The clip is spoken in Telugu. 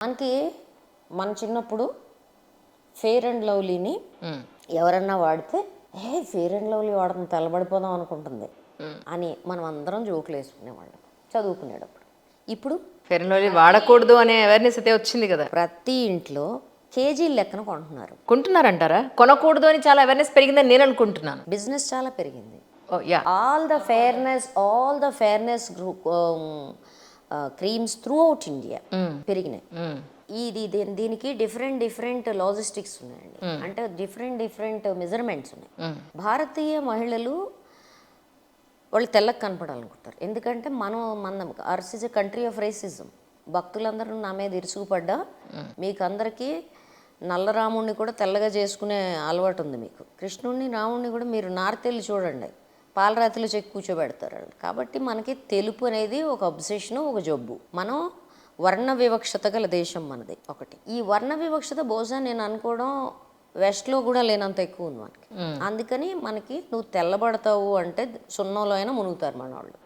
మనకి మన చిన్నప్పుడు ఫెయిర్ అండ్ లవ్లీని ఎవరన్నా వాడితే ఫెయిర్ అండ్ లవ్లీ వాడడం తెల్లబడిపోదాం అనుకుంటుంది అని మనం అందరం జోకులు వేసుకునేవాళ్ళం చదువుకునేటప్పుడు. ఇప్పుడు ఫెయిర్ అండ్ లవ్లీ వాడకూడదు అనే అవేర్నెస్ అయితే వచ్చింది కదా. ప్రతి ఇంట్లో కేజీల లెక్కన కొంటున్నారు. కొంటున్నారంటారా? కొనకూడదు అని చాలా అవేర్నెస్ పెరిగిందని నేను అనుకుంటున్నాను. బిజినెస్ చాలా పెరిగింది. Yeah all the fairness creams through out India పెరిగినాయి. దీనికి డిఫరెంట్ లాజిస్టిక్స్ ఉన్నాయండి. అంటే డిఫరెంట్ మెజర్మెంట్స్ ఉన్నాయి. భారతీయ మహిళలు వాళ్ళు తెల్లకి కనపడాలనుకుంటారు. ఎందుకంటే మన ours is a country of racism. భక్తులందరూ నా మీద ఇరుసుకుపడ్డా మీకు అందరికీ నల్ల రాముడిని కూడా తెల్లగా చేసుకునే అలవాటు ఉంది. మీకు కృష్ణుడిని రాముడిని కూడా మీరు నార్తెల్లి చూడండి, పాలరాతిలో చెక్కి కూర్చోబెడతారు వాళ్ళు. కాబట్టి మనకి తెలుపు అనేది ఒక అబ్సెషన్, ఒక జబ్బు. మనం వర్ణ వివక్షత గల దేశం మనది ఒకటి. ఈ వర్ణ వివక్షత బహుశా నేను అనుకోవడం వెస్ట్లో కూడా లేనంత ఎక్కువ ఉంది మనకి. అందుకని మనకి నువ్వు తెల్లబడతావు అంటే సున్నంలో అయినా మునుగుతారు మన వాళ్ళు.